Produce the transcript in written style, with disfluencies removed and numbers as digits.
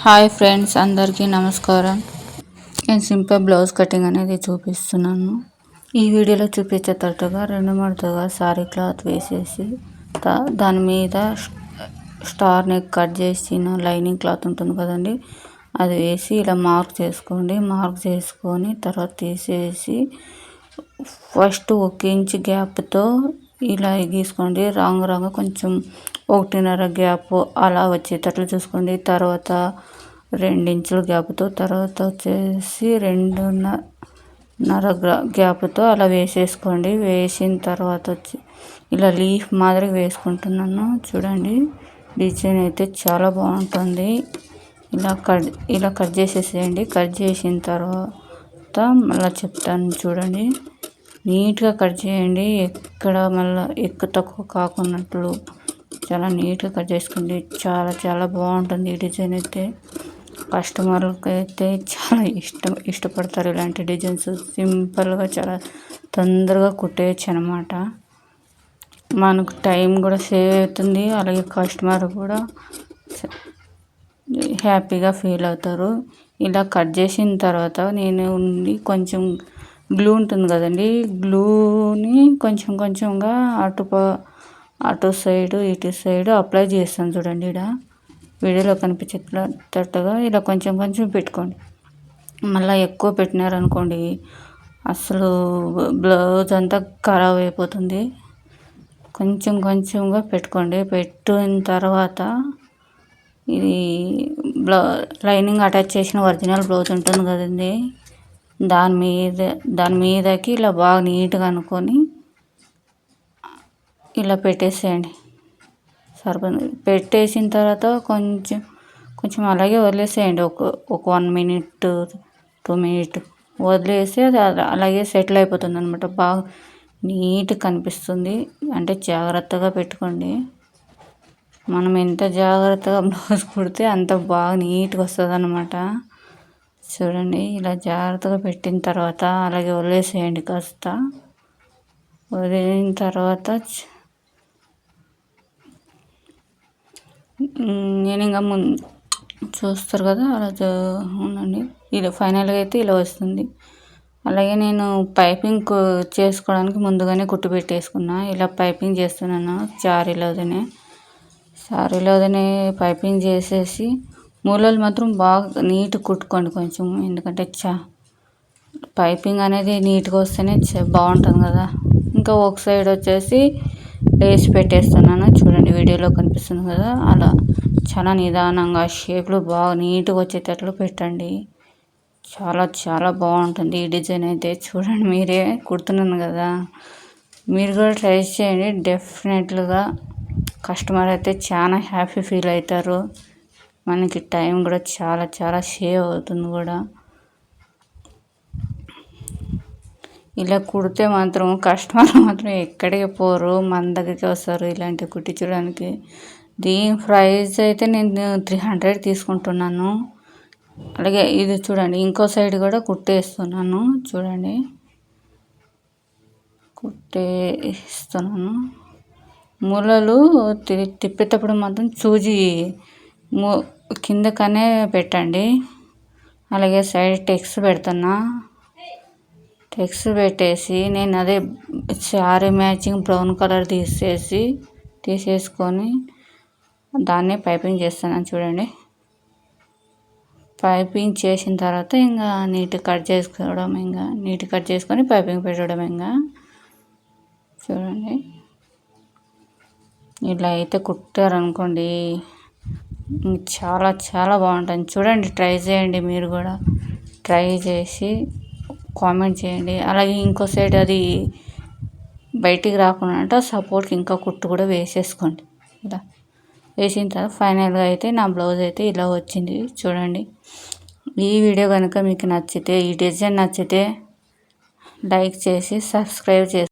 Hi friends, అందరికీ నమస్కారం. నేను సింపుల్ బ్లౌజ్ కటింగ్ అనేది చూపిస్తున్నాను. ఈ వీడియోలో చూపించేటట్టుగా 2 మడతగా సారీ క్లాత్ వేసేసి దాని మీద స్టార్ నెక్ కట్ చేసిన లైనింగ్ క్లాత్ ఉంటుంది కదండి, అది వేసి ఇలా మార్క్ చేసుకోండి. మార్క్ చేసుకొని తర్వాత తీసేసి ఫస్ట్ 1 ఇంచ్ గ్యాప్తో ఇలా గీసుకోండి. రాంగ్ కొంచెం 1.5 గ్యాప్ అలా వచ్చేటట్లు చూసుకోండి. తర్వాత 2 ఇంచుల గ్యాప్తో, తర్వాత వచ్చేసి 2.5 గ్యాప్తో అలా వేసేసుకోండి. వేసిన తర్వాత వచ్చి ఇలా లీఫ్ మాదిరి వేసుకుంటున్నాను. చూడండి, డిజైన్ అయితే చాలా బాగుంటుంది. ఇలా కట్ చేసేసేయండి. కట్ చేసిన తర్వాత మళ్ళీ చెప్తాను చూడండి. నీట్గా కట్ చేయండి, ఎక్కడ మళ్ళీ ఎక్కువ తక్కువ కాకున్నట్లు చాలా నీట్గా కట్ చేసుకోండి. చాలా బాగుంటుంది ఈ డిజైన్ అయితే. కస్టమర్లకు అయితే చాలా ఇష్టపడతారు ఇలాంటి డిజైన్స్. సింపుల్గా చాలా తొందరగా కుట్టేయచ్చు అనమాట. మనకు టైం కూడా సేవ్ అవుతుంది, అలాగే కస్టమర్ కూడా హ్యాపీగా ఫీల్ అవుతారు. ఇలా కట్ చేసిన తర్వాత నేను కొంచెం గ్లూ ఉంటుంది కదండి, గ్లూని కొంచెంగా అటు సైడు ఇటు సైడు అప్లై చేస్తాను. చూడండి, ఇక్కడ వీడియోలో కనిపించేటట్టుగా ఇలా కొంచెం పెట్టుకోండి. మళ్ళీ ఎక్కువ పెట్టినారనుకోండి అసలు బ్లౌజ్ అంతా ఖరాబ్ అయిపోతుంది. కొంచెంగా పెట్టుకోండి. పెట్టిన తర్వాత ఇది లైనింగ్ అటాచ్ చేసిన ఒరిజినల్ బ్లౌజ్ ఉంటుంది కదండి, దాని మీదకి ఇలా బాగా నీట్గా అనుకొని ఇలా పెట్టేసేయండి. సరిపోతుంది. పెట్టేసిన తర్వాత కొంచెం అలాగే వదిలేసేయండి. ఒక 1 మినిట్ 2 మినిట్ వదిలేసి అది అలాగే సెటిల్ అయిపోతుంది అనమాట. బాగా నీట్గా కనిపిస్తుంది. అంటే జాగ్రత్తగా పెట్టుకోండి. మనం ఎంత జాగ్రత్తగా బ్లౌజ్ కుడితే అంత బాగా నీట్గా వస్తుంది అనమాట. చూడండి, ఇలా జాగ్రత్తగా పెట్టిన తర్వాత అలాగే వదిలేసేయండి. కాస్త వదిలిన తర్వాత నేను ఇంకా చూస్తారు కదా, అలా ఉండండి. ఇలా ఫైనల్గా అయితే ఇలా వస్తుంది. అలాగే నేను పైపింగ్ చేసుకోవడానికి ముందుగానే కుట్టు పెట్టేసుకున్నా. ఇలా పైపింగ్ చేస్తున్నాను శారీలోనే పైపింగ్ చేసేసి మూలలు మాత్రం బాగా నీట్గా కుట్టుకోండి కొంచెం. ఎందుకంటే పైపింగ్ అనేది నీట్గా వస్తేనే బాగుంటుంది కదా. ఇంకా ఒక సైడ్ వచ్చేసి లేస్ పెట్టేస్తున్నాను. చూడండి, వీడియోలో కనిపిస్తుంది కదా, అలా చాలా నిదానంగా షేప్లు బాగా నీట్గా వచ్చేటట్లు పెట్టండి. చాలా బాగుంటుంది ఈ డిజైన్ అయితే. చూడండి, మీరే కుడుతున్నాను కదా, మీరు కూడా ట్రై చేయండి. డెఫినెట్గా కస్టమర్ అయితే చాలా హ్యాపీ ఫీల్ అవుతారు. మనకి టైం కూడా చాలా సేవ్ అవుతుంది కూడా. ఇలా కుడితే మాత్రం కస్టమర్ మాత్రం ఎక్కడికి పోరు, మన దగ్గరికి వస్తారు ఇలాంటి కుట్టించడానికి. దీని ప్రైస్ అయితే నేను 300 తీసుకుంటున్నాను. అలాగే ఇది చూడండి, ఇంకో సైడ్ కూడా కుట్టేస్తున్నాను. చూడండి, కుట్టేస్తున్నాను. మూలలు తిప్పేటప్పుడు మాత్రం సూజీ కిందకనే పెట్టండి. అలాగే సైడ్ టెక్స్ పెడుతున్నా. టెక్స్ పెట్టేసి నేను అదే శారీ మ్యాచింగ్ బ్రౌన్ కలర్ తీసేసుకొని దాన్నే పైపింగ్ చేస్తున్నాను. చూడండి, పైపింగ్ చేసిన తర్వాత ఇంకా నీట్గా కట్ చేసుకొని పైపింగ్ పెట్టడం. ఇంకా చూడండి, ఇలా అయితే కుట్టారనుకోండి చాలా బాగుంటుంది. చూడండి, ట్రై చేయండి. మీరు కూడా ట్రై చేసి కామెంట్ చేయండి. అలాగే ఇంకో సైడ్ అది బయటికి రాకుండా సపోర్ట్కి ఇంకా కుట్టు కూడా వేసేసుకోండి. ఇలా వేసిన తర్వాత ఫైనల్గా అయితే నా బ్లౌజ్ అయితే ఇలా వచ్చింది. చూడండి, ఈ వీడియో కనుక మీకు నచ్చితే, ఈ డిజైన్ నచ్చితే లైక్ చేసి సబ్స్క్రైబ్ చేసి